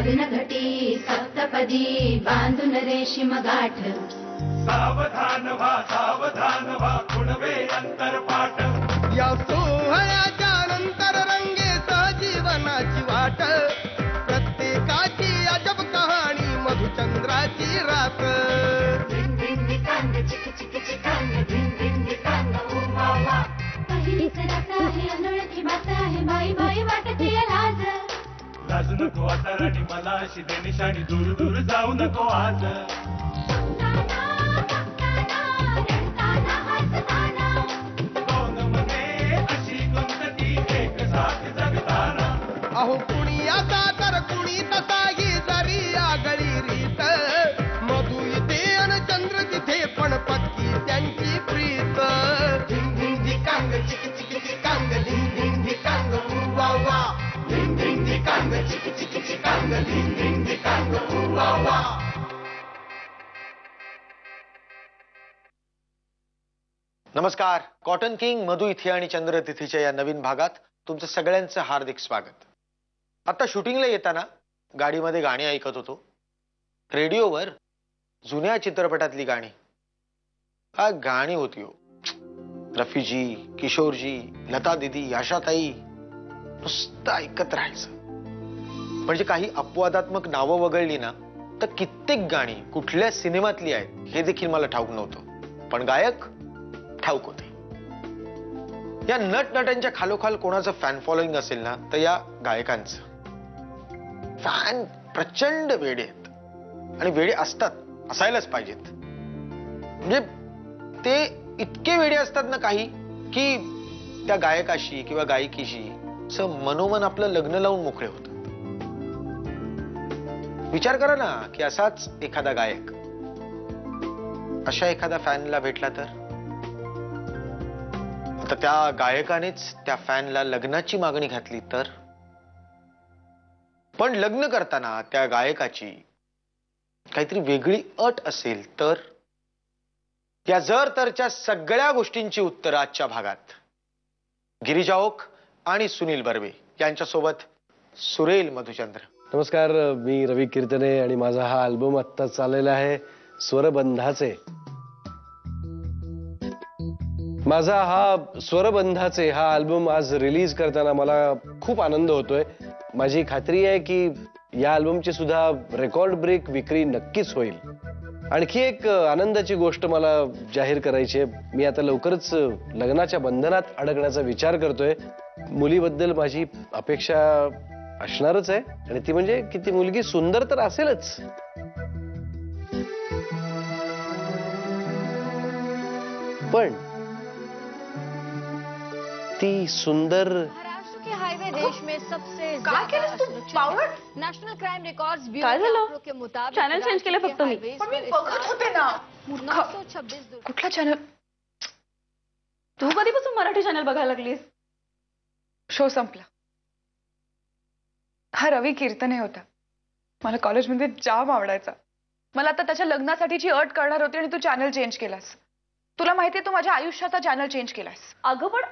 लग्न घटी सप्तपदी बांधून रेशीम गाठ. सावधान व्हा खुणवे अंतरपाठ. या सोहळ्याच्या नंतर रंगेत जीवनाची वाट. प्रत्येकाची अजब कहाणी मधुचंद्राची रात. धिंग धिंग कांग चिक चिक चिकांग धिंग धिंग कांग उमा वा. पहिलीच रात आहे अनोळखी बात आहे बाई बाई वाटते लाज. लाजू नको आता राणी मला अशी दे निशाणी दूर दूर जाऊ नको आज. दोन मने अशी गुंतती एक साथ जगताना. अहो कुणी असा तर कुणी तसाही जरी आगळी रीत. मधु इथे अन चंद्र तिथे पण पत्की त्यांची प्रीत. धिंग धिंग कांग चिक चिक चिकांग धिंग धिंग कांग उवा वा. धिंग धिंग कांग चिक चिक चिकांग धिंग धिंग कांग उवा वा. नमस्कार. कॉटन किंग मधु इथे आणि चंद्र तिथीच्या या नवीन भागात तुमचं सगळ्यांचं हार्दिक स्वागत. आता शूटिंगला येताना गाडीमध्ये गाणी ऐकत होतो. रेडिओवर जुन्या चित्रपटातली गाणी. काय गाणी होती हो. रफीजी, किशोरजी, लता दीदी, आशाताई, नुसतं ऐकत राहायचं. म्हणजे काही अपवादात्मक नावं वगळली ना तर कित्येक गाणी कुठल्या सिनेमातली आहेत हे देखील मला ठाऊक नव्हतं. पण गायक ठाऊक होते. या नटनट्यांच्या खालोखाल कोणाचं फॅन फॉलोईंग असेल ना तर या गायकांचं. फॅन प्रचंड वेडे आहेत आणि वेडे असतात, असायलाच पाहिजेत. म्हणजे ते इतके वेडे असतात ना काही की त्या गायकाशी किंवा गायकीशी मनोमन आपलं लग्न लावून मोकळे होतात. विचार करा ना की असाच एखादा गायक अशा एखाद्या फॅनला भेटला तर. आता त्या गायकानेच त्या फॅनला लग्नाची मागणी घातली तर. पण लग्न करताना त्या गायकाची काहीतरी वेगळी अट असेल तर. या जर तरच्या सगळ्या गोष्टींची उत्तर आजच्या भागात गिरिजा ओक आणि सुनील बर्वे यांच्यासोबत सुरेल मधुचंद्र. नमस्कार, मी रवी कीर्तने आणि माझा हा अल्बम आत्ता चाललेला आहे स्वरबंधाचे. माझा हा स्वरबंधाचे हा अल्बम आज रिलीज करताना मला खूप आनंद होतोय. माझी खात्री आहे की या अल्बमची सुद्धा रेकॉर्ड ब्रेक विक्री नक्कीच होईल. आणखी एक आनंदाची गोष्ट मला जाहीर करायची आहे. मी आता लवकरच लग्नाच्या बंधनात अडकण्याचा विचार करतोय. मुलीबद्दल माझी अपेक्षा असणारच आहे आणि ती म्हणजे की ती मुलगी सुंदर तर असेलच. पण ती सुंदर. महाराष्ट्र के हाईवे देश में सबसे ज्यादा नेशनल क्राइम रिकॉर्ड्स ब्यूरो के मुताबिक चॅनल चेंज केलं फक्त मी. पण मी बघत होते ना. 926 कुठला चॅनल? तू कधीपासून मराठी चॅनल बघायला लागलीस? शो संपला. हा रवी कीर्तने होता. मला कॉलेजमध्ये जाम आवडायचा. मला आता त्याच्या लग्नासाठीची अट करणार होती आणि तू चॅनल चेंज केलास. तुला माहितीये तू माझ्या आयुष्याचा चॅनल चेंज केलास. अगं पण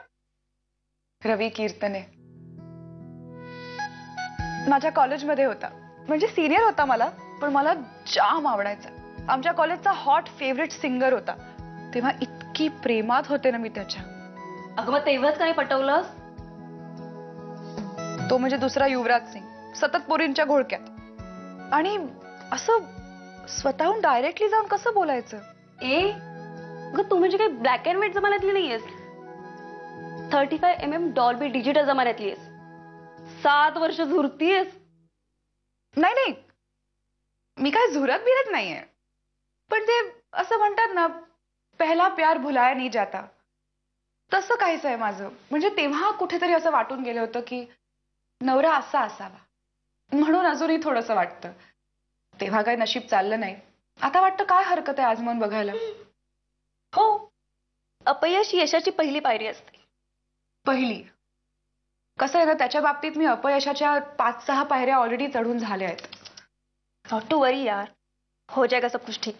रवी कीर्तने माझ्या कॉलेजमध्ये होता. म्हणजे सिनियर होता मला, पण मला जाम आवडायचा. आमच्या कॉलेजचा हॉट फेवरेट सिंगर होता. तेव्हा इतकी प्रेमात होते ना मी त्याच्या. अगं मग तेव्हाच काही पटवलंस? तो म्हणजे दुसरा युवराज सिंग, सतत पोरींच्या घोळक्यात. आणि असं स्वतःहून डायरेक्टली जाऊन कसं बोलायचं? अगं तू म्हणजे काही ब्लॅक अँड व्हाईट जमान्यातली नाहीयेस. 35mm डॉल्बी डिजिटल जमान्यातली आहेस. 7 वर्ष झुरतीयेस. नाही नाही, मी काय झुरत बिरत नाहीये. पण ते असं म्हणतात ना, पहला प्यार भुलाया नहीं जाता, तसं काहीच आहे माझं. म्हणजे तेव्हा कुठेतरी असं वाटून गेलं होतं की नवरा असा असावा. म्हणून अजूनही थोडंसं वाटतं. तेव्हा काय नशीब चाललं नाही. आता वाटतं काय हरकत आहे आजमावून बघायला. हो, अपयश यशाची पहिली पायरी असते. पहिली कसं आहे ना, त्याच्या बाबतीत मी अपयशाच्या 5-6 पायऱ्या ऑलरेडी चढून झाल्या आहेत. नॉट टू वरी यार, हो जाएगा सब कुछ ठीक.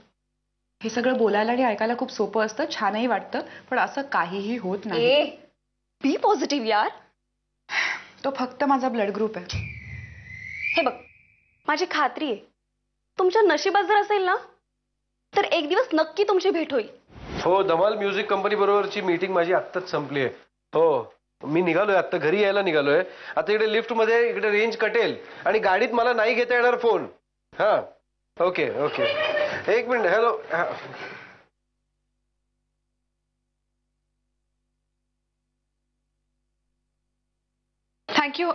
हे सगळं बोलायला आणि ऐकायला खूप सोपं असतं, छानही वाटतं, पण असं काहीही होत नाही. बी पॉझिटिव्ह यार. तो फक्त माझा ब्लड ग्रुप आहे. हे बघ, माझी खात्री आहे तुमच्या नशिबात जर असेल ना तर एक दिवस नक्की तुमची भेट होईल. हो, धमाल म्युझिक कंपनी बरोबरची मीटिंग माझी आत्ताच संपली आहे. हो, मी निघालोय आता, घरी यायला निघालोय. आता इकडे लिफ्ट मध्ये इकडे रेंज कटेल आणि गाडीत मला नाही घेता येणार फोन. हा, ओके ओके, एक मिनिट. हॅलो. थँक्यू.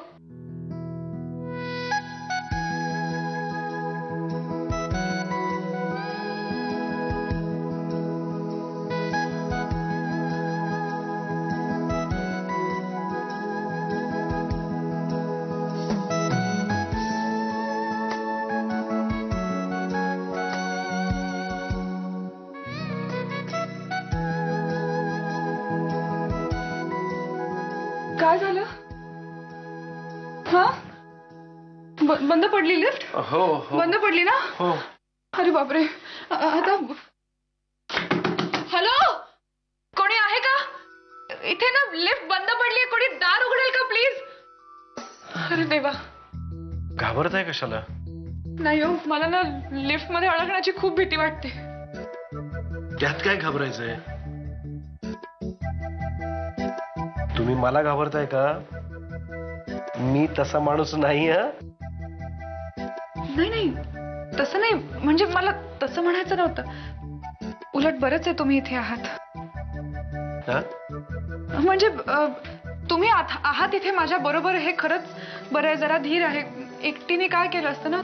काय झालं? हा, बंद पडली लिफ्ट? हो हो, बंद पडली ना? हो. अरे बापरे. आता हॅलो, कोणी आहे का इथे? ना लिफ्ट बंद पडली, कोणी दार उघडेल का प्लीज? अरे देवा. घाबरताय कशाला? नाही हो, मला ना लिफ्ट मध्ये अडकण्याची खूप भीती वाटते. त्यात काय घाबरायचंय? तुम्ही मला घाबरताय का? मी तसा माणूस नाही. नाही नाही, तसं नाही. म्हणजे मला तसं म्हणायचं नव्हतं. उलट बरंच आहे तुम्ही इथे आहात. म्हणजे तुम्ही आहात इथे माझ्या बरोबर, हे खरंच बरं आहे. जरा धीर आहे. एकटीने काय केलं असतं ना.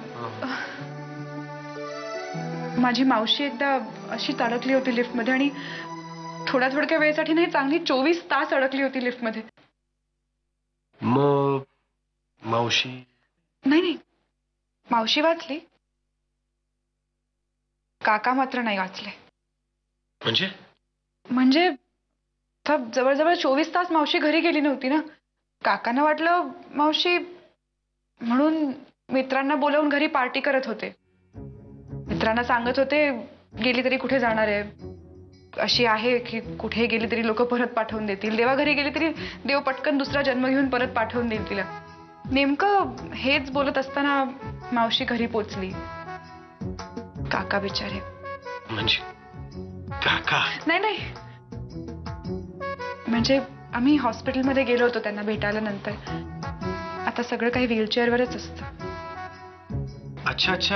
माझी मावशी एकदा अशीच अडकली होती लिफ्टमध्ये आणि थोड्या वेळेसाठी नाही, चांगली 24 तास अडकली होती लिफ्टमध्ये. मग मावशी? नाही, मावशी वाचली, काका मात्र नाही वाचले. म्हणजे जवळजवळ 24 तास मावशी घरी गेली नव्हती ना. काकांना वाटलं मावशी म्हणून मित्रांना बोलावून घरी पार्टी करत होते. मित्रांना सांगत होते गेली तरी कुठे जाणार आहे, अशी आहे की कुठे गेली तरी लोक परत पाठवून देतील. देवाघरी गेली तरी देव पटकन दुसरा जन्म घेऊन परत पाठवून देईल तिला. नेमकं हेच बोलत असताना मावशी घरी पोचली. काका बिचारे. म्हणजे काका? नाही, म्हणजे आम्ही हॉस्पिटलमध्ये गेलो होतो त्यांना भेटायला. नंतर आता सगळं काही व्हीलचेअरवरच असतं. अच्छा.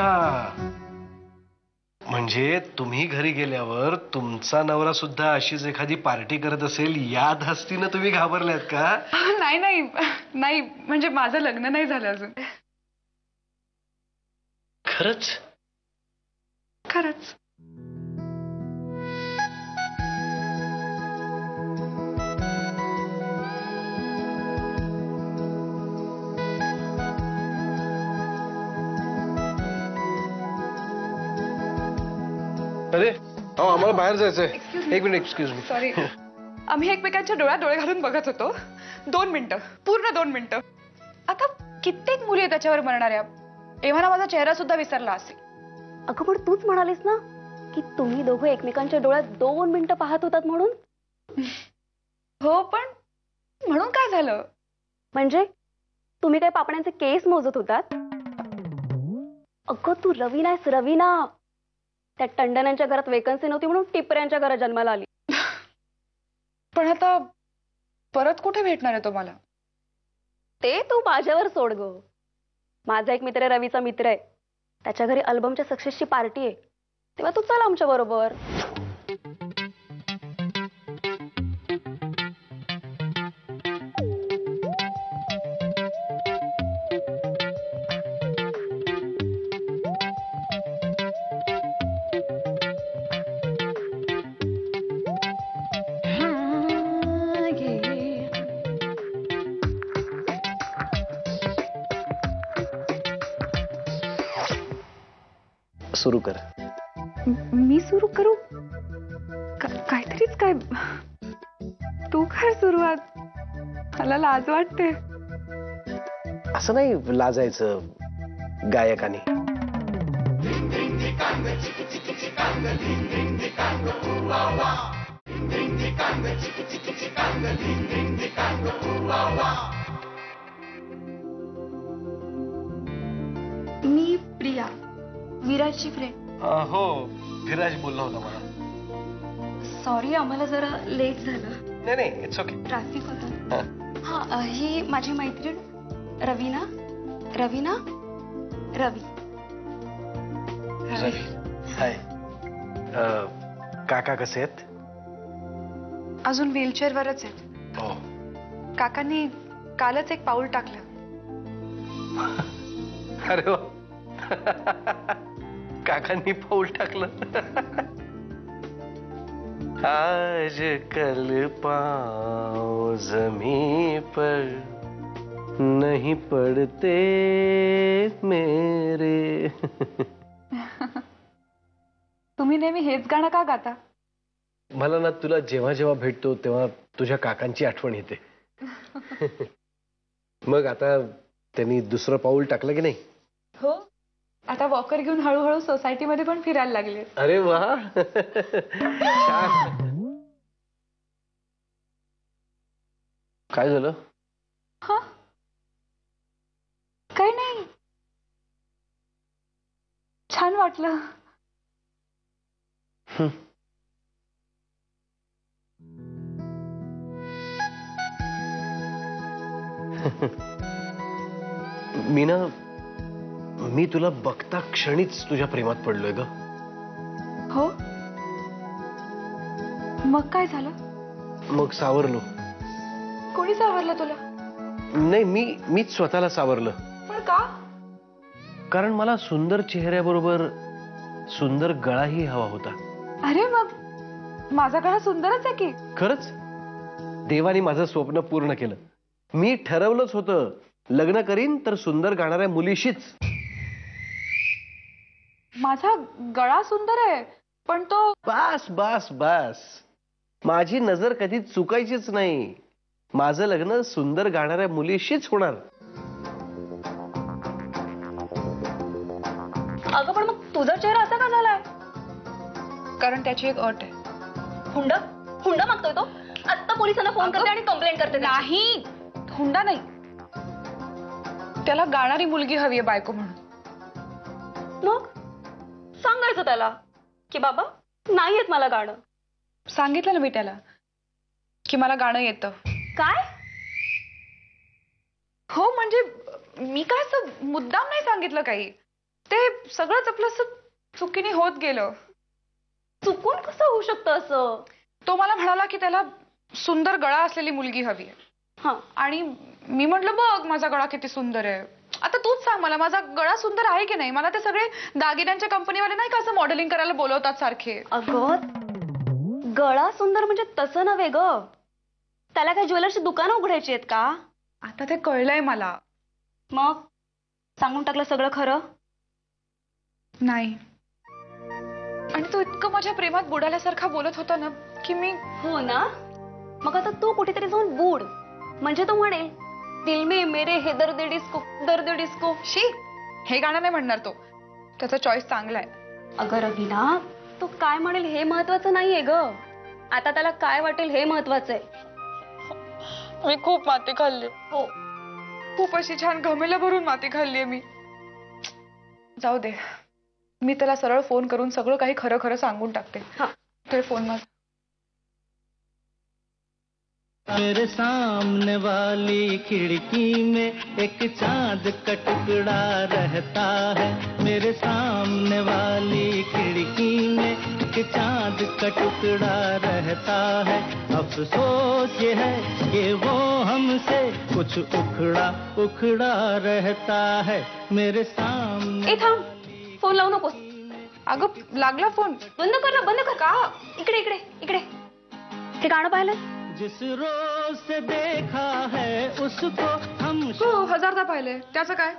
म्हणजे तुम्ही घरी गेल्यावर तुमचा नवरा सुद्धा अशीच एखादी पार्टी करत असेल या धास्तीनं तुम्ही घाबरल्यात का? नाही, म्हणजे माझं लग्न नाही झालं अजून. खरंच? अरे हो, आम्हाला बाहेर जायचंय. एक मिनिट, एक्सक्यूज मी. सॉरी. आम्ही एकमेकांच्या डोळ्यात डोळे घालून बघत होतो. 2 मिनिटं, पूर्ण 2 मिनिटं. आता कित्येक मुली आहे त्याच्यावर मरणाऱ्या. एव्हाना माझा चेहरा सुद्धा विसरला असेल. अगं पण तूच म्हणालीस ना की तुम्ही दोघं एकमेकांच्या डोळ्यात 2 मिनिटं पाहत होतात म्हणून. हो, पण म्हणून काय झालं? म्हणजे तुम्ही काय पापण्यांचे केस मोजत होतात? अगं तू रवी नाहीस, रवीना. त्या टंडनांच्या घरात वेकन्सी नव्हती म्हणून टिपऱ्यांच्या घरात जन्माला आली. पण आता परत कुठे भेटणार आहे तो मला? ते तू माझ्यावर सोड ग. माझा एक मित्र आहे, रवीचा मित्र आहे. त्याच्या घरी अल्बमच्या सक्सेसची पार्टी आहे, तेव्हा तू चल आमच्या बरोबर. सुरू कर. मी सुरू करू? काहीतरीच काय? तू कर सुरुवात. मला लाज वाटते. असं नाही लाजायचं गायकाने. मी विराजची फ्रेंड. हो, विराज बोलला होता मला. सॉरी, आम्हाला जरा लेट झालं. नाही नाही, इट्स ओके. ट्रॅफिक होतं. हा, ही माझी मैत्रीण रवीना. रवीना रवी. रवी. हाय. काका कसे आहेत? अजून व्हीलचेअरवरच आहेत. हो. काकांनी कालच एक पाऊल टाकलं. अरे वा. काकांनी पाऊल टाकलं. आज कल पाँव जमी पर नहीं पड़ते मेरे. तुम्ही नेहमी हेच गाणं का गाता? मला ना तुला जेव्हा जेव्हा भेटतो तेव्हा तुझ्या काकांची आठवण येते. मग आता त्यांनी दुसरं पाऊल टाकलं की नाही? हो, आता वॉकर घेऊन हळूहळू सोसायटीमध्ये पण फिरायला लागले. अरे वा. छान. काय झालं? हा, काही नाही, छान वाटलं. मी तुला बघता क्षणीच तुझ्या प्रेमात पडलोय ग. हो, मग काय झालं? मग सावरलो. कोणी सावरलं तुला? नाही, मीच स्वतःला सावरलं. पण का? कारण मला सुंदर चेहऱ्याबरोबर सुंदर गळाही हवा होता. अरे मग माझा गळा सुंदरच आहे की. खरंच देवाने माझं स्वप्न पूर्ण केलं. मी ठरवलंच होतं, लग्न करीन तर सुंदर गाणाऱ्या मुलीशीच. माझा गळा सुंदर आहे, पण तो. बस बस बस, माझी नजर कधी चुकायचीच नाही. माझं लग्न सुंदर गाणाऱ्या मुलीशीच होणार. अगं पण मग तुझा चेहरा असा का झालाय? कारण त्याची एक अट आहे. हुंडा हुंडा मागतोय तो. आत्ता पोलिसांना फोन करते आणि कंप्लेंट करते. नाही, हुंडा नाही, त्याला गाणारी मुलगी हवी आहे बायको म्हणून. मग सांगायचं त्याला की बाबा नाही येत मला गाणं. सांगितलं ना मी त्याला की मला गाणं येतं. काय? हो, म्हणजे मी काय असं मुद्दाम नाही सांगितलं काही. ते सगळंच आपलं असं चुकीने होत गेलं. चुकून कसं होऊ शकतं असं? तो मला म्हणाला की त्याला सुंदर गळा असलेली मुलगी हवी आहे. हा, आणि मी म्हटलं बघ माझा गळा किती सुंदर आहे. आता तूच सांग मला, माझा गळा सुंदर आहे की नाही? मला ते सगळे दागिन्यांच्या कंपनीवाले नाही का असं मॉडेलिंग करायला बोलवतात सारखे. अगं गळा सुंदर म्हणजे तसं नव्हे ग. त्याला काय ज्वेलर्सची दुकानं उघडायची आहेत का? आता ते कळलंय मला. मग सांगून टाकलं सगळं खरं? नाही, आणि तो इतकं माझ्या प्रेमात बुडाल्यासारखा बोलत होता ना की मी. हो ना, मग आता तू कुठेतरी जाऊन बुड. म्हणजे तो म्हणेल दिल में मेरे हे दर्द डिस्को दर्द डिस्को. शी, हे गाणं नाही म्हणणार तो. त्याचा चॉईस चांगला आहे. अगं रवीना, तो काय म्हणेल हे महत्वाचं नाहीये ग. आता त्याला काय वाटेल हे महत्वाचं आहे. मी खूप माती खाल्ली. हो, खूप अशी छान घमेला भरून माती खाल्लीये मी. जाऊ दे, मी त्याला सरळ फोन करून सगळं काही खरं खरं सांगून टाकते. ते फोन माझा. मेरे सामने वाली खिड़की में एक चांद का टुकड़ा रहता है. मेरे सामने वाली खिड़की में एक चांद का टुकड़ा रहता है. अफसोस ये है कि वो हमसे कुछ उखड़ा उखड़ा रहता है. मेरे सामने. ए थांब, फोन लावू नकोस. अगं लागला फोन. बंद कर ना, बंद कर. का? इकडे इकडे इकडे. हे गाणं पाहिलं? जिस रोज से देखा है उसको हम. हो, 1000दा पाहिले. त्याचं काय?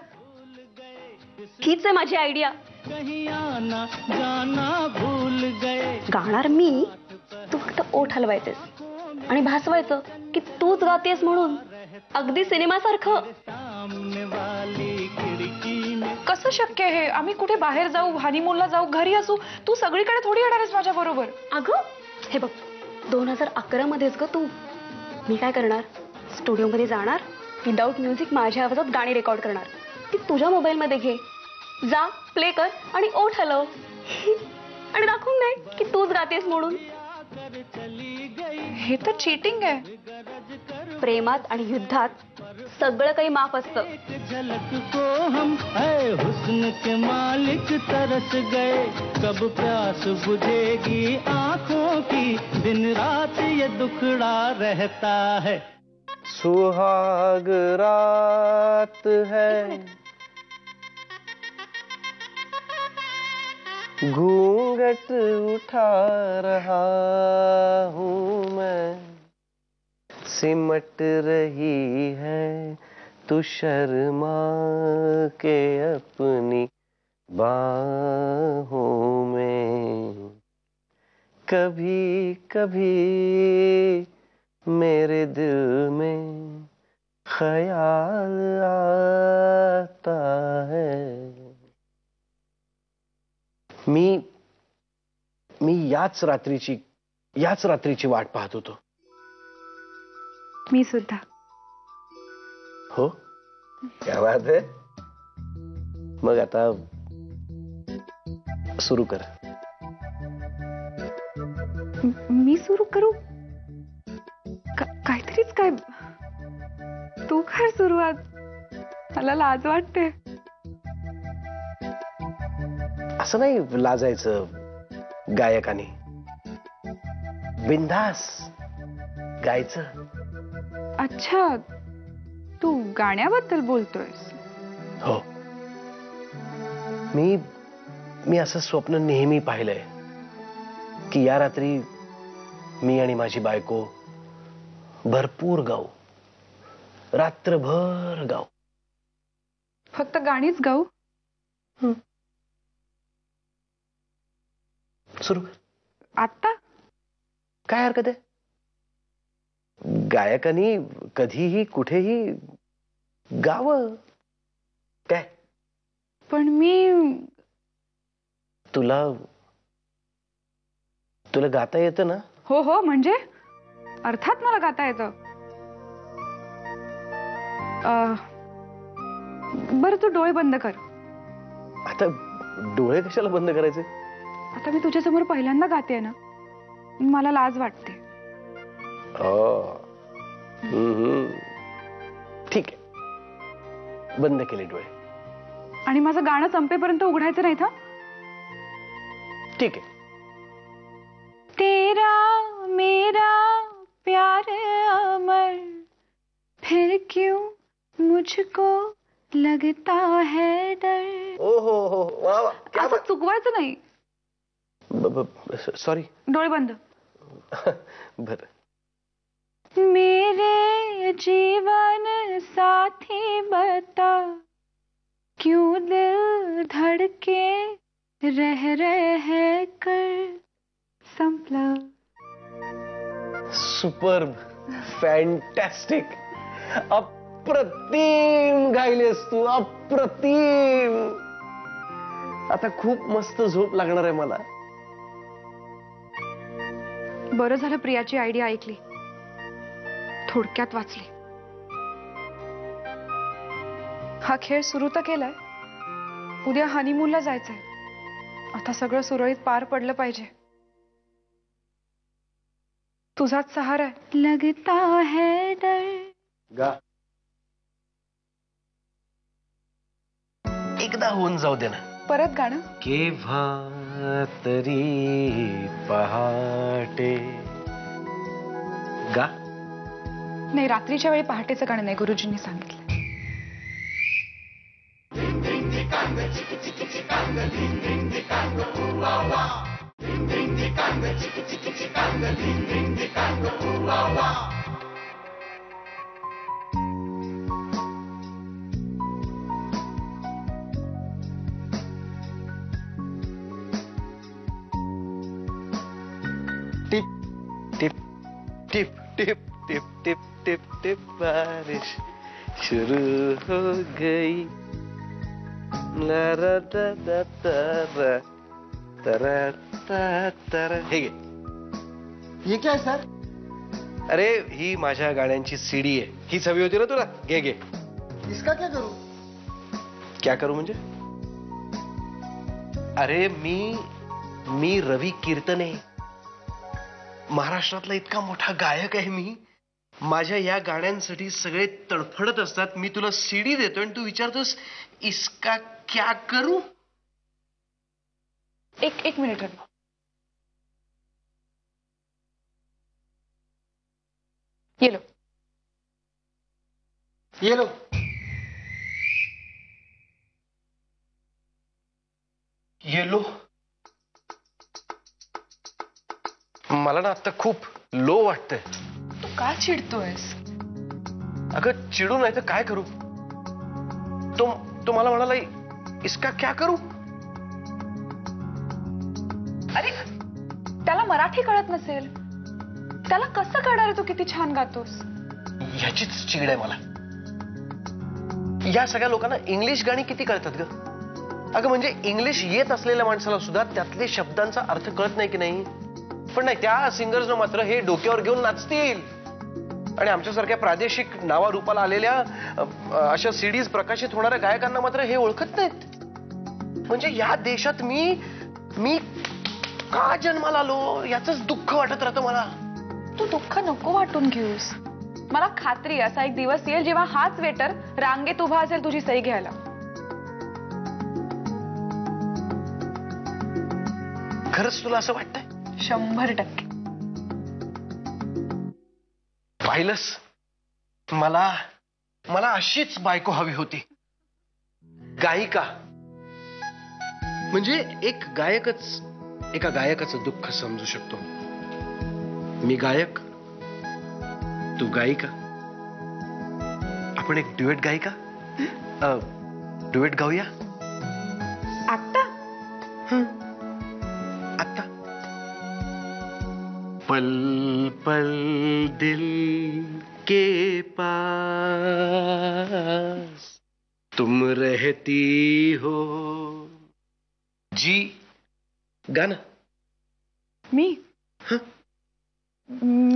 हीच आहे माझी आयडिया. कहीं आना जाना भूल गए. गाणार मी, तू फक्त ओठ हलवायचेस आणि भासवायचं की तूच गातेस म्हणून. अगदी सिनेमासारखं. सामने वाली खिड़की में. कसं शक्य आहे? आम्ही कुठे बाहेर जाऊ, हनीमूनला जाऊ, घरी असू, तू सगळीकडे थोडी येणार आहेस माझ्या बरोबर. अगं हे बघ, 2011 मध्येच ग तू. मी काय करणार, स्टुडिओ मध्ये जाणार, विदाऊट म्युझिक माझ्या आवाजात गाणी रेकॉर्ड करणार. ती तुझ्या मोबाईल मध्ये घे. जा प्ले कर आणि ओठ हलव आणि दाखवून दे की तूच गातेस म्हणून. हे तर चीटिंग आहे. प्रेमात आणि युद्धात सगळं काही माफ असतं. झलक को हम है हुस्न के मालिक तरस गए, कब प्यास बुझेगी आंखों की, दिन रात ये दुखड़ा रहता है. सुहाग रात है, घूंघट उठा रहा हूँ मैं, सिमट रही है तू शर्मा के अपनी बाहों में. कभी कभी मेरे दिल में ख्याल आता है. मी याच रात्रीची वाट पाहत होतो. मी सुद्धा. हो, क्या बात है. मग आता सुरू कर. मी सुरू करू? काहीतरीच काय. तू कर सुरुवात. मला लाज वाटते. असं नाही लाजायचं. गायकाने बिंदास गायचं. अच्छा, तू गाण्याबद्दल बोलतोयस? हो. मी असं स्वप्न नेहमी पाहिलंय की या रात्री मी आणि माझी बायको भरपूर गाऊ, रात्रभर गाऊ. फक्त गाणीच गाऊ? सुरू कर. आता काय हरकत आहे. गायकांनी कधीही कुठेही गावं. काय पण मी तुला गाता येतं ना? हो हो, म्हणजे अर्थात मला गाता येतं. बरं तू डोळे बंद कर. आता डोळे कशाला बंद करायचे? आता मी तुझ्यासमोर पहिल्यांदा गाते ना, मला लाज वाटते. ठीक आहे, बंद केले डोळे. आणि माझं गाणं संपेपर्यंत उघडायचं नाही. था ठीक आहे. तेरा मेरा प्यार अमर, फिर क्यों मुझको लगता है डर. ओ हो, वा वा. असं चुकवायचं नाही. सॉरी. डोळे बंद. बर. मेरे जीवन साथी बता, क्यों दिल धड़के रह कर. संपलं. सुपर्ब, फॅन्टॅस्टिक, अप्रतिम गायलेस तू, अप्रतिम. आता खूप मस्त झोप लागणार आहे मला. बरं झालं प्रियाची आयडिया ऐकली, थोडक्यात वाचली. हा खेळ सुरू तर केलाय, उद्या हनीमूनला जायचंय. आता सगळं सुरळीत पार पडलं पाहिजे. तुझाच सहारा आहे. लगता है डर. गा. एकदा होऊन जाऊ दे ना. परत गाणं. केव्हा तरी पहाटे. गा. नाही, रात्रीच्या वेळी पहाटेचं गाणं नाही, गुरुजींनी सांगितलं. Tip tip tip tip tip tip tip tip बारिश शुरू हो गई. हे घे. ये क्या है सर? अरे ही माझ्या गाण्यांची सीडी आहे. हीच हवी होती ना तुला? घे घे. इसका क्या करूं? क्या करू म्हणजे? अरे मी रवी कीर्तने, महाराष्ट्रातला इतका मोठा गायक आहे मी. माझ्या या गाण्यांसाठी सगळे तडफडत असतात. मी तुला सीडी देतोय आणि तू विचारतोस इसका क्या करू. एक मिनिट रवी. ये लो. येलो. मला ना आता खूप लो वाटतंय. तू का चिडतोयस? अगं चिडू नाही तर काय करू. तो मला म्हणाला इसका क्या करू. अरे त्याला मराठी कळत नसेल, त्याला कसं कळणार आहे तू किती छान गातोस. ह्याचीच चिड आहे मला. या सगळ्या लोकांना इंग्लिश गाणी किती कळतात ग. अगं म्हणजे इंग्लिश येत असलेल्या माणसाला सुद्धा त्यातले शब्दांचा अर्थ कळत नाही की नाही. पण नाही, त्या सिंगर्सनं मात्र हे डोक्यावर घेऊन नाचतील. आणि आमच्यासारख्या प्रादेशिक नावारूपाला आलेल्या अशा सीडीज प्रकाशित होणाऱ्या गायकांना मात्र हे ओळखत नाहीत. म्हणजे या देशात मी का जन्माला आलो याचंच दुःख वाटत राहतं मला. तू दुःख नको वाटून घेऊस. मला खात्री असा एक दिवस येईल जेव्हा हाच वेटर रांगेत उभा असेल तुझी सही घ्यायला. खरंच तुला असं वाटतंय? 100%. पाहिलंस, मला अशीच बायको हवी होती. गायिका. म्हणजे एक गायकच एका गायकाचं दुःख समजू शकतो. मी गायक, तू गायिका. आपण एक ड्युएट गायिका, ड्युएट गाऊया. आता आता. पल पल दिल के पास तुम रहती हो. जी गाणं.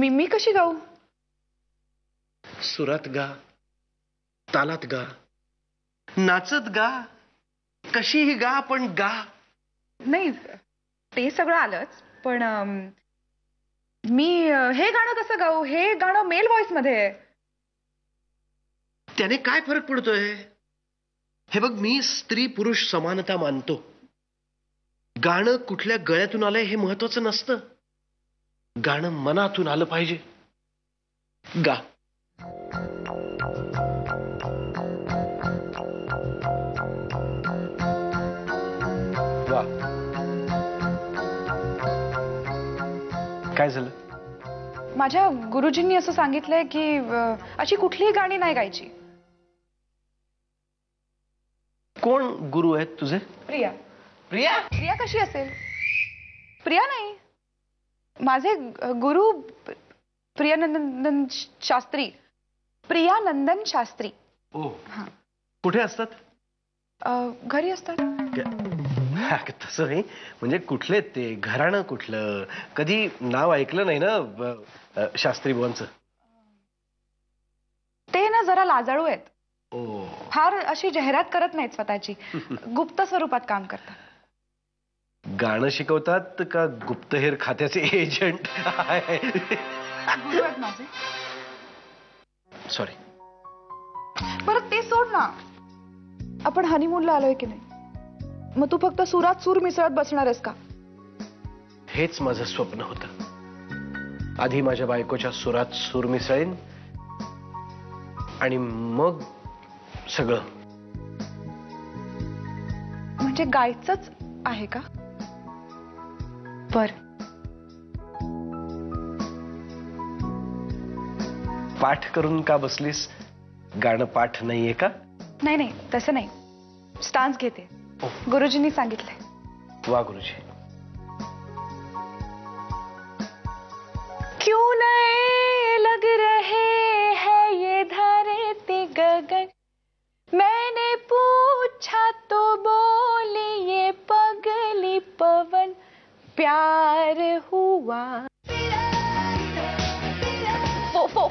मी कशी गाऊ. सुरात गा, तालात गा, नाचत गा, कशीही गा, पण गा. नाही ते सगळं आलंच, पण मी हे गाणं कसं गाऊ. हे गाणं मेल व्हॉइस मध्ये आहे. त्याने काय फरक पडतोय. हे बघ, मी स्त्री पुरुष समानता मानतो. गाणं कुठल्या गळ्यातून आलंय हे महत्वाचं नसतं. गाणं मनातून आलं पाहिजे. गा. वा. काय झालं. माझ्या गुरुजींनी असं सांगितलंय की अशी कुठलीही गाणी नाही गायची. कोण गुरु आहेत तुझे. प्रिया. प्रिया. प्रिया कशी असेल. प्रिया नाही, माझे गुरु प्रियानंदन शास्त्री. प्रियानंदन शास्त्री. ओ. कुठे असतात. घरी असतात. तसं नाही, म्हणजे कुठले ते घराणं कुठलं. कधी नाव ऐकलं नाही ना शास्त्री बुवांचं. ते ना जरा लाजाळू आहेत. ओ. फार अशी जाहिरात करत नाहीत स्वतःची. गुप्त स्वरूपात काम करतात. गाणं शिकवतात का गुप्तहेर खात्याचे एजंट. गुरु आहेत माझे. सॉरी. परत ते सोड ना. आपण हनीमूनला आलोय की नाही. मग तू फक्त सुरात सूर मिसळत बसणार आहेस का. हेच माझं स्वप्न होतं. आधी माझ्या बायकोच्या सुरात सूर मिसळीन आणि मग सगळं. म्हणजे गायचंच आहे का. बर. पाठ करून का बसलीस. गाणं पाठ नाहीये का. नाही नाही तसं नाही. स्टान्स घेते. गुरुजींनी सांगितलंय. वा गुरुजी. क्यों नए लग रहे हैं ये धरती गगन. मैंने पूछा तो बोली ये पगली पवन. प्यार हुआ.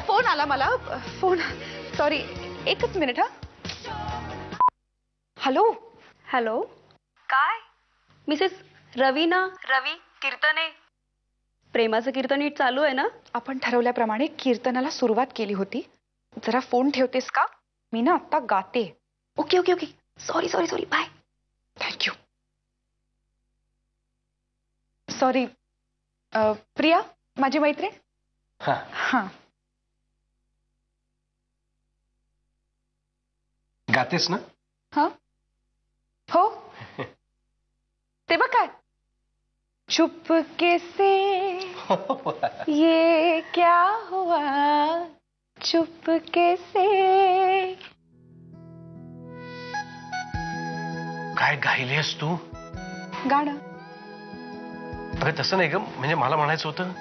फोन आला मला. फोन. सॉरी एकच मिनिट. हा. हॅलो. हॅलो. काय. मिसेस रवीना रवी कीर्तने, प्रेमाचं कीर्तन नीट चालू आहे ना? आपण ठरवल्याप्रमाणे कीर्तनाला सुरुवात केली होती. जरा फोन ठेवतेस का? मी ना आता गाते. Okay okay okay. Sorry sorry sorry. Bye. Thank you. Sorry. Priya माझी मैत्रीण. हा. गातेस ना? हा. हो. ते बघ काय. चुपके से ये क्या हुआ, चुपके से. काय गायलीस तू? गाणं. अगं तसं नाही ग, म्हणजे मला म्हणायचं होतं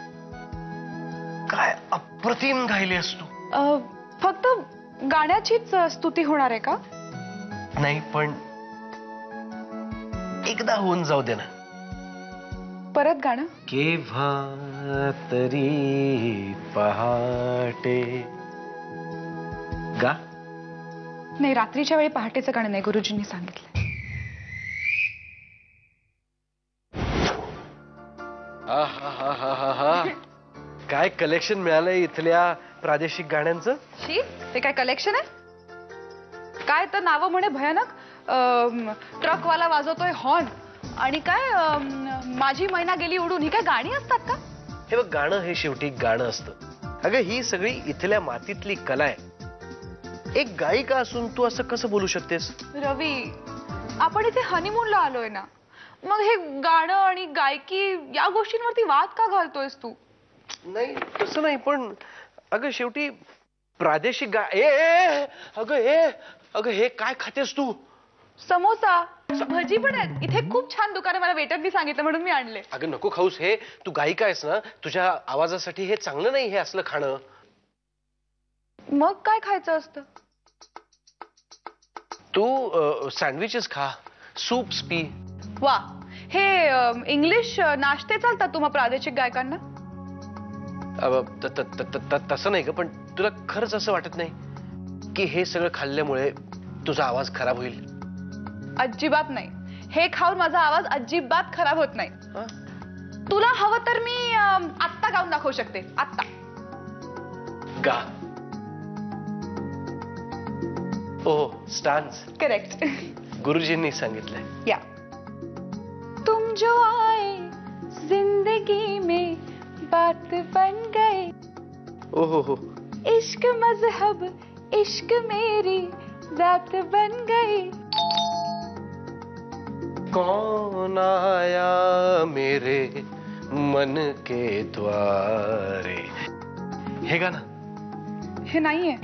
काय अप्रतिम गायलीस तू. फक्त गाण्याचीच स्तुती होणार आहे का? नाही पण एकदा होऊन जाऊ दे ना. परत गाणं. केव्हा तरी पहाटे. गा. नाही, रात्रीच्या वेळी पहाटेचं गाणं नाही, गुरुजींनी सांगितलं. काय कलेक्शन मिळालंय इथल्या प्रादेशिक गाण्यांचं. शी, ते काय कलेक्शन आहे? काय तर नावं म्हणे भयानक. ट्रकवाला वाजवतोय हॉर्न आणि काय माझी मैना गेली उडून. ही काय गाणी असतात का? हे बघ, गाणं हे शेवटी गाणं असतं. अगं ही सगळी इथल्या मातीतली कला आहे. एक गायिका असून तू असं कसं बोलू शकतेस? रवी, आपण इथे हनीमूनला आलोय ना, मग हे गाणं आणि गायकी या गोष्टींवरती वाद का घालतोयस तू? नाही तसं नाही, पण अगं शेवटी प्रादेशिक अगं हे काय खातेस तू? समोसा, भजी पण आहेत इथे. खूप छान दुकान आहे, मला वेटरनी सांगितलं म्हणून मी आणले. अगं नको खाऊस हे. तू गायिका आहेस ना, तुझ्या आवाजासाठी हे चांगलं नाही हे असलं खाणं. मग काय खायचं असतं? तू सँडविचेस खा, सूप्स पी. वा, हे इंग्लिश नाश्ते चालतात तुम्हा प्रादेशिक गायकांना? तसं नाही ग, पण तुला खरंच असं वाटत नाही की हे सगळं खाल्ल्यामुळे तुझा आवाज खराब होईल? अजिबात नाही. हे खाऊन माझा आवाज अजिबात खराब होत नाही. तुला हवं तर मी आत्ता गाऊन दाखवू शकते. आत्ता गा. ओ स्टान्स. करेक्ट. गुरुजींनी सांगितलंय. या. तुम जो आए जिंदगी में बात बन गए. ओहो हो. इश्क मजहब इश्क मेरी जात बन गई. कौन आया मेरे मन के द्वारे. हे गाणं. हे नाहीये.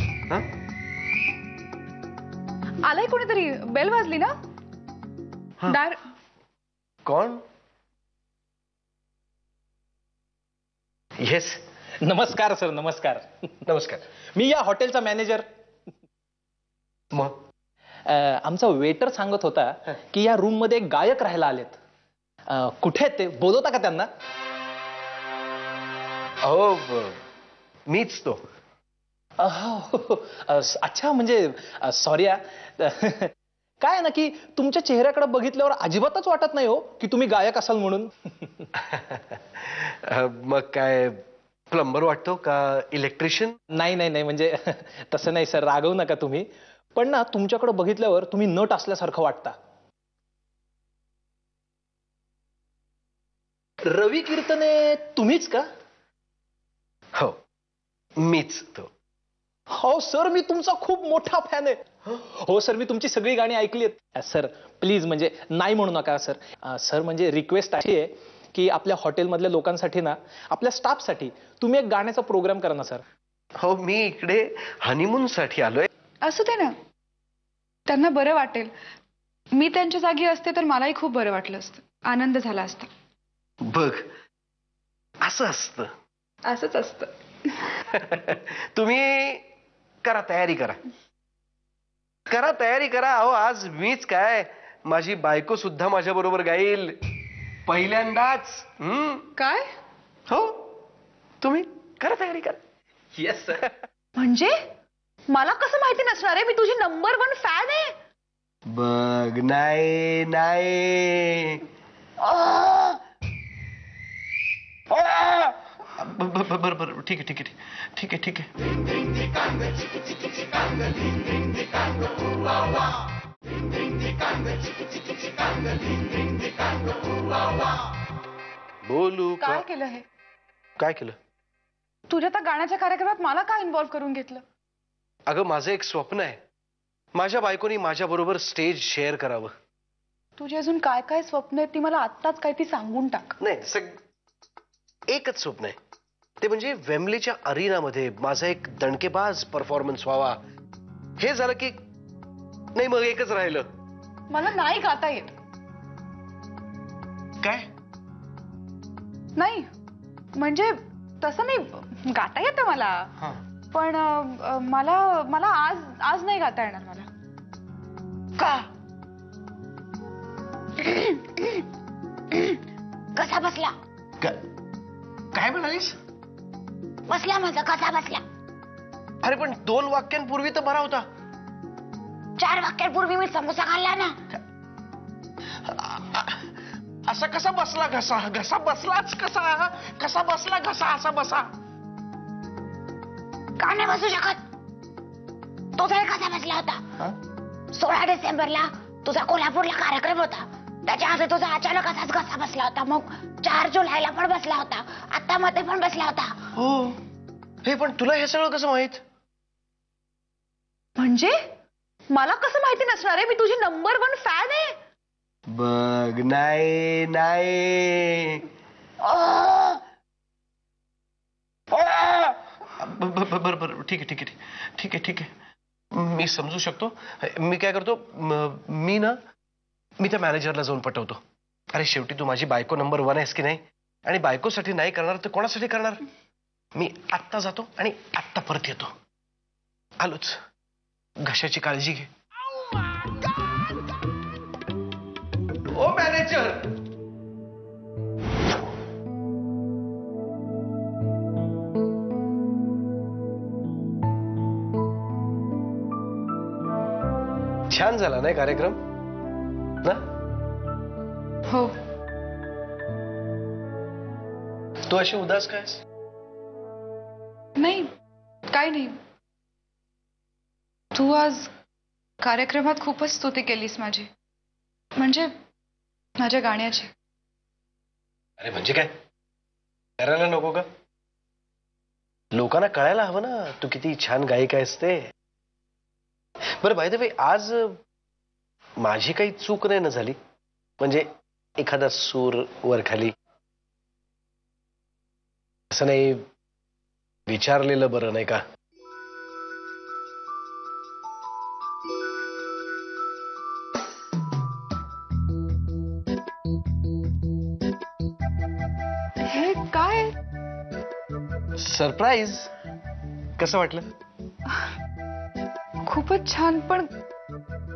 आलाय कोणीतरी. बेल वाजली ना. कौन? येस. नमस्कार सर. नमस्कार. नमस्कार. मी या हॉटेलचा मॅनेजर. मग आमचा वेटर सांगत होता की या रूम मध्ये गायक राहायला आलेत. कुठे आहेत ते? बोलवता का त्यांना? हो, मीच तो. अच्छा, म्हणजे सॉरी. काय आहे ना की तुमच्या चेहऱ्याकडे बघितल्यावर अजिबातच वाटत नाही हो की तुम्ही गायक असाल म्हणून. मग काय प्लंबर वाटतो का इलेक्ट्रिशियन? नाही नाही नाही, म्हणजे तसं नाही सर, रागवू नका तुम्ही. पण ना तुमच्याकडे बघितल्यावर तुम्ही नट असल्यासारखं वाटता. रवी कीर्तने तुम्हीच का? हो, मीच तो. हो सर, मी तुमचा खूप मोठा फॅन आहे. हो सर, मी तुमची सगळी गाणी ऐकली आहेत. सर प्लीज, म्हणजे नाही म्हणू नका सर. सर म्हणजे रिक्वेस्ट अशी आहे की आपल्या हॉटेलमधल्या लोकांसाठी ना, आपल्या स्टाफसाठी तुम्ही एक गाण्याचा प्रोग्राम करा ना सर. हो, मी इकडे हनीमून साठी आलोय. असू दे ना, त्यांना बरं वाटेल. मी त्यांच्या जागी असते तर मलाही खूप बरं वाटलं असतं, आनंद झाला असता. बघ, असं असतं. असंच असतं. तुम्ही करा, तयारी करा. तयारी करा. अहो, आज मीच काय, माझी बायको सुद्धा माझ्या बरोबर गाईल पहिल्यांदाच. काय? हो, तुम्ही करा, तयारी करा. Yes sir. म्हणजे मला कसं माहिती नसणार आहे? मी तुझी नंबर 1 फॅन आहे. बघ, नाही नाही, बर ठीक आहे. बोलू का? काय केलं हे? काय केलं? तुझ्या त्या गाण्याच्या कार्यक्रमात मला का इन्व्हॉल्व करून घेतलं? अगं माझं एक स्वप्न आहे, माझ्या बायकोनी माझ्या बरोबर स्टेज शेअर करावं. तुझी अजून काय काय स्वप्न आहेत ती मला आत्ताच काय ती सांगून टाक. नाही, एकच स्वप्न आहे, ते म्हणजे वेम्बलीच्या अरीनामध्ये माझा एक दणकेबाज परफॉर्मन्स व्हावा. हे झालं की नाही मग एकच राहिलं. मला नाही गाता येत. काय? नाही म्हणजे तसं नाही, गाता येतं मला, पण मला आज नाही गाता येणार मला. का? कसा बसला? काय म्हणालीस? बसला माझा कसा बसला? अरे पण 2 वाक्यांपूर्वी तर बरा होता. 4 वाक्यांपूर्वी मी समोसा खाल्ला ना. असा कसा बसला घसा बसलाच कसा बसला घसा असा बसा? का नाही बसू शकत? तो तरी कसा बसला होता? 16 डिसेंबरला तुझा कोल्हापूरला कार्यक्रम होता, त्याच्या आधी तुझा अचानक असाच घसा बसला होता. मग 4 जुलैला पण बसला होता, आता मध्ये पण बसला होता. हो. हे पण तुला हे सगळं कसं माहित? म्हणजे मला कसं माहिती नसणार आहे? मी तुझी नंबर 1 फॅन आहे. बघ नाही. बर ठीक आहे. मी समजू शकतो. मी काय करतो, मी त्या मॅनेजरला जाऊन पटवतो. अरे शेवटी तू माझी बायको नंबर 1 आहेस की नाही, आणि बायकोसाठी नाही करणार तर कोणासाठी करणार? मी आत्ता जातो आणि आत्ता परत येतो. आलोच. घशाची काळजी घे. ओ मॅनेजर, छान झाला नाही कार्यक्रम ना? हो. तू अशी उदास काय? नाही, काय नाही. तू आज कार्यक्रमात खूपच स्तुती केलीस माझी, म्हणजे माझ्या गाण्याची. अरे म्हणजे काय, करायला नको का? लोकांना कळायला हवं ना तू किती छान गायिका आहेस ते. बरं बाय द वे, आज माझी काही चूक नाही ना झाली? म्हणजे एखादा सूर वर खाली असं नाही विचारलेलं बरं नाही का? हे काय सरप्राईज. कसं वाटलं? खूपच छान, पण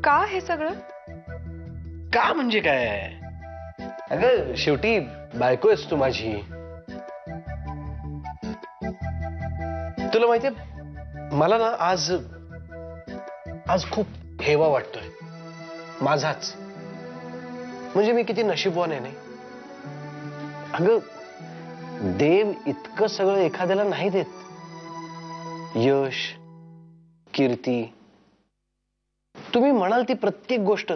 का हे सगळं? का म्हणजे काय? अगं शेवटी बायको आहेस तू माझी. तुला माहितीये मला ना आज खूप हेवा वाटतोय माझाच. म्हणजे मी किती नशीबवान आहे नाही. अगं देव इतकं सगळं एखाद्याला नाही देत. यश, कीर्ती, तुम्ही म्हणाल ती प्रत्येक गोष्ट.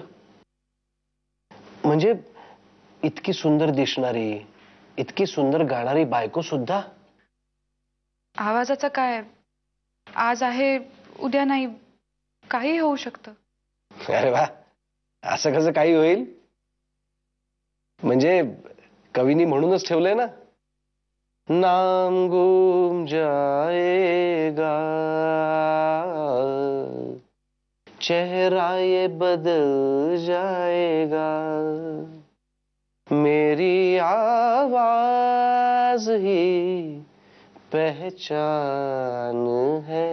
म्हणजे इतकी सुंदर दिसणारी, इतकी सुंदर गाणारी बायको सुद्धा. आवाजाचं काय, आज आहे उद्या नाही, काही होऊ शकतं. अरे वा, असं कसं काही होईल? म्हणजे कवीनी म्हणूनच ठेवलंय ना, नाम गुम जाएगा चेहरा ये बदल जाएगा मेरी आवाज ही पहचान है.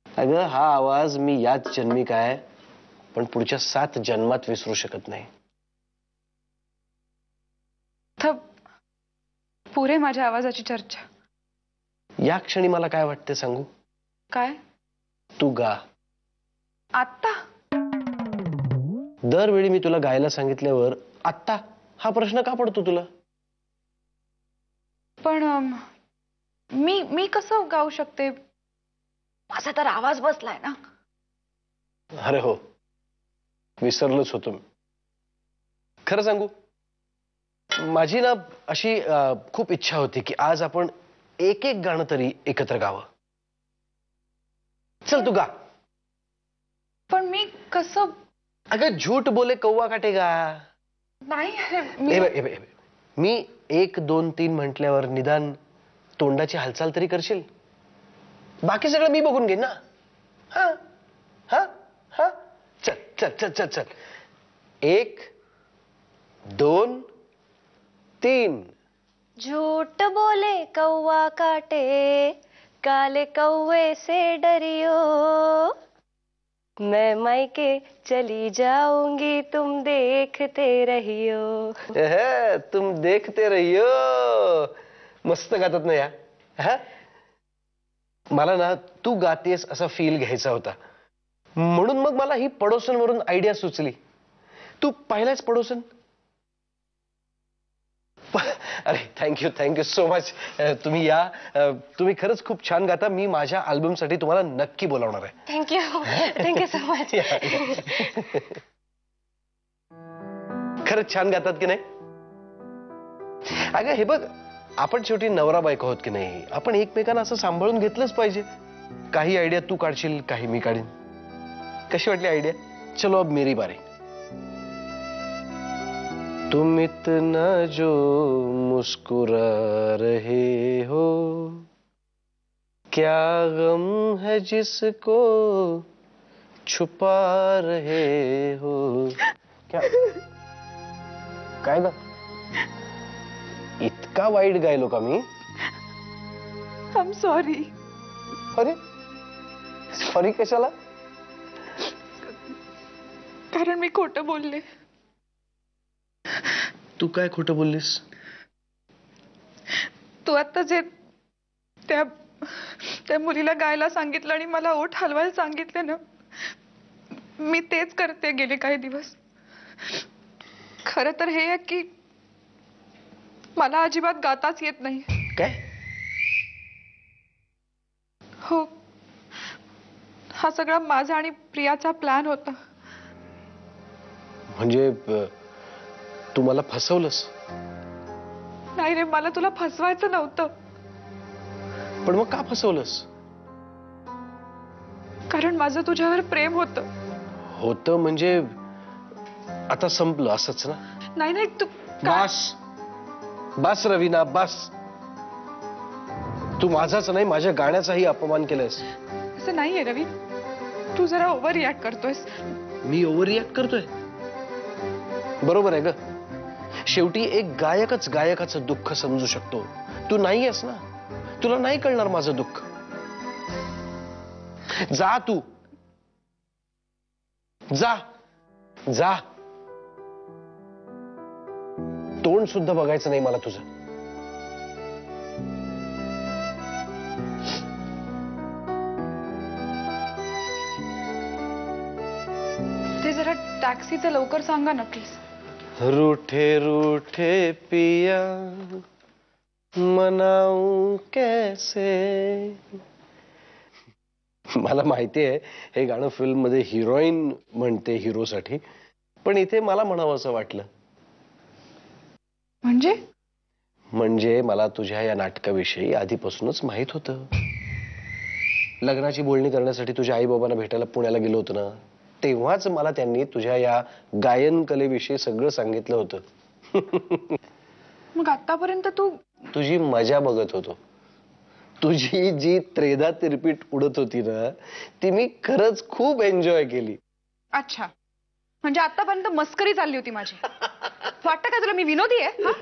अगं हा आवाज मी याच जन्मी काय, पण पुढच्या 7 जन्मात विसरू शकत नाही. पुरे माझ्या आवाजाची चर्चा. या क्षणी मला काय वाटते सांगू? काय? तू गा आत्ता. दरवेळी मी तुला गायला सांगितल्यावर आत्ता हा प्रश्न का पडतो तुला? पण मी कसं गाऊ शकते? माझा तर आवाज बसलाय ना. अरे हो, विसरलोच होतो मी. खरं सांगू, माझी ना अशी खूप इच्छा होती की आज आपण एक एक गाणं तरी एकत्र गावं. चल तू गा. पण मी कसं? अगं झूठ बोले कौवा काटेगा. नाही हे बघ, हे बघ, हे बघ. मी 1 2 3 म्हटल्यावर निदान तोंडाची हालचाल तरी करशील. बाकी सगळं मी बघून घेईन ना. हा हा हा. चल चल चल चल चल. 1 2 3. झूठ बोले कौवा काटे, काले कौवे से डरियो, मैं मायके चली जाऊंगी तुम देखते रहियो. तुम देखते रहियो. मस्त गातात ना या. हा? मला ना तू गातेस असा फील घ्यायचा होता, म्हणून मग मला ही पडोसनवरून आयडिया सुचली. तू पाहिलास पडोसन? अरे थँक्यू सो मच. तुम्ही या. तुम्ही खरंच खूप छान गाता. मी माझ्या अल्बमसाठी तुम्हाला नक्की बोलावणार आहे. Thank you so much. खरंच छान गातात की नाही? अगं हे बघ, आपण शेवटी नवरा बायको आहोत की नाही. आपण एकमेकांना असं सांभाळून घेतलंच पाहिजे. काही आयडिया तू काढशील, काही मी काढीन. कशी वाटली आयडिया? चलो अब मेरी बारी. तुम इतना जो मुस्कुरा रहे हो, क्या गम है जिसको छुपा रहे हो. क्या काय ग? इतका वाईट गायलो का मी? I am sorry. अरे सॉरी कशाला? कारण मी खोटं बोलले. तू काय खोटं बोललीस? तू आता जे त्या मुलीला गायला सांगितलं आणि मला ओठ हलवायला सांगितले ना, मी तेच करते गेले काही दिवस. खरं तर हे आहे की मला अजिबात गाताच येत नाही. काय? हो, हा सगळा माझा आणि प्रियाचा प्लॅन होता. म्हणजे तू मला फसवलंस? नाही रे, मला तुला फसवायचं नव्हतं. पण मग का फसवलंस? कारण माझं तुझ्यावर प्रेम होतं. होतं म्हणजे आता संपलं असंच ना? नाही तू बस रवीना, बस. तू माझाच नाही, माझ्या गाण्याचाही अपमान केलायस. असं नाहीये रवी, तू जरा ओव्हर रिॲक्ट करतोयस. मी ओव्हर रिॲक्ट करतोय? बरोबर आहे ग. शेवटी एक गायकच गायकाचं दुःख समजू शकतो. तू नाही आहेस ना, तुला नाही कळणार माझं दुःख. जा तू, जा जा. तोंड सुद्धा बघायचं नाही मला तुझं. ते जरा टॅक्सीचं लवकर सांगा ना प्लीज. रूठे रूठे पिया मनाऊ कैसे. मला माहिती आहे हे गाणं फिल्म मध्ये हिरोईन म्हणते हिरोसाठी, पण इथे मला म्हणावं असं वाटलं. म्हणजे मला तुझ्या या नाटकाविषयी आधीपासूनच माहित होतं. लग्नाची बोलणी करण्यासाठी तुझ्या आई बाबांना भेटायला पुण्याला गेलो होतो ना, तेव्हाच मला त्यांनी तुझ्या या गायन कलेविषयी सगळं सांगितलं होतं. मग आतापर्यंत तू तुझी मजा बघत होतो. तुझी जी त्रेधा तिरपीट उडत होती ना, ती मी खरंच खूप एन्जॉय केली. अच्छा, म्हणजे आतापर्यंत मस्करी चालली होती माझी. वाटतं का तुला मी विनोदी आहे?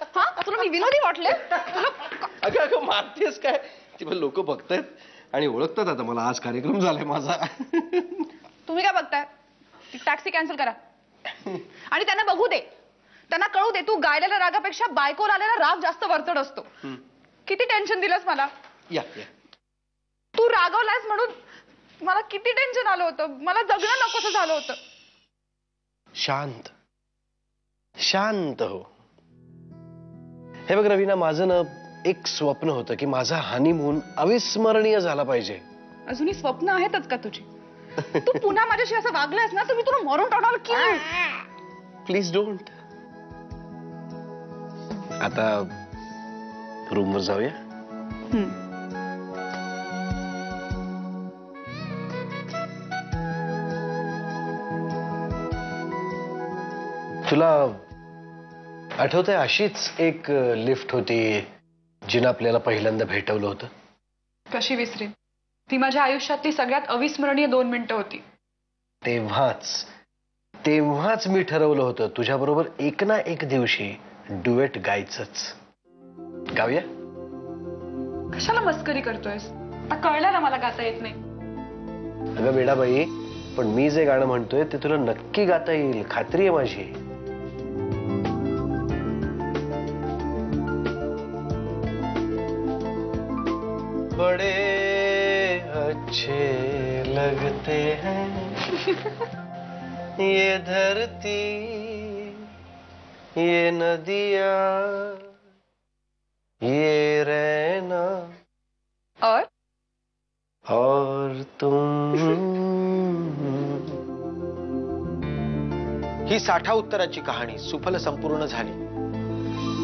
तुला मी विनोदी वाटले? अगं अगं मारतेस काय? ती लोक बघतायत आणि ओळखतात आता मला. आज कार्यक्रम झालाय माझा. तुम्ही काय बघताय? टॅक्सी कॅन्सल करा आणि त्यांना बघू दे, त्यांना कळू दे तू गायलेल्या रागापेक्षा बायकोला आलेला राग जास्त वरचढ असतो. किती टेन्शन दिलंस मला. या तू रागवलायस म्हणून मला किती टेन्शन आलं होतं. मला जगणं नकोसं झालं होतं. शांत शांत हो. हे बघ रवीना, माझं ना एक स्वप्न होतं की माझा हनीमून अविस्मरणीय झाला पाहिजे. अजूनही स्वप्न आहेतच का तुझी? तू पुन्हा माझ्याशी असं वागलास ना तर मी तुला मारून टाकणार की. Please don't. आता रूमवर जाऊया. तुला आठवतंय अशीच एक लिफ्ट होती जिनं आपल्याला पहिल्यांदा भेटवलं होतं? कशी विसरेन? ती माझ्या आयुष्यातली सगळ्यात अविस्मरणीय 2 मिनिटं होती. तेव्हाच मी ठरवलं होतं तुझ्याबरोबर एक ना एक दिवशी डुएट गायचंच. गाऊया? कशाला मस्करी करतोयस? आता कळलं ना मला गाता येत नाही. अगं वेडाबाई, पण मी जे गाणं म्हणतोय ते तुला नक्की गाता येईल, खात्री आहे माझी. बड़े अच्छे लगते हैं ये धरती ये नदियाँ ये रहना और तुम. ही साठा उत्तराची कहाणी सुफल संपूर्ण झाली.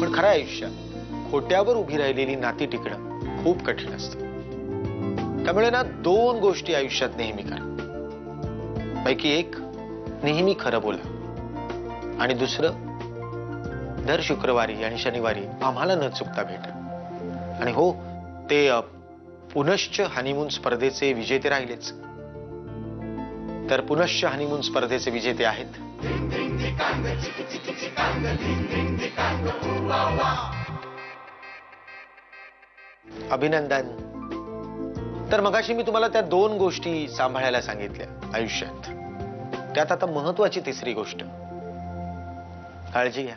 पण खऱ्या आयुष्यात खोट्यावर उभी राहिलेली नाती टिकणं खूप कठीण असतं. त्यामुळे ना 2 गोष्टी आयुष्यात नेहमी करा. पैकी एक, नेहमी खरं बोला. आणि दुसरं, दर शुक्रवारी आणि शनिवारी आम्हाला न चुकता भेटा. आणि हो, ते पुनश्च हनीमून स्पर्धेचे विजेते राहिलेच. तर पुनश्च हनीमून स्पर्धेचे विजेते आहेत अभिनंदन. तर मगाशी मी तुम्हाला त्या 2 गोष्टी सांभाळायला सांगितल्या आयुष्यात. त्यात आता महत्वाची तिसरी गोष्ट, काळजी घ्या.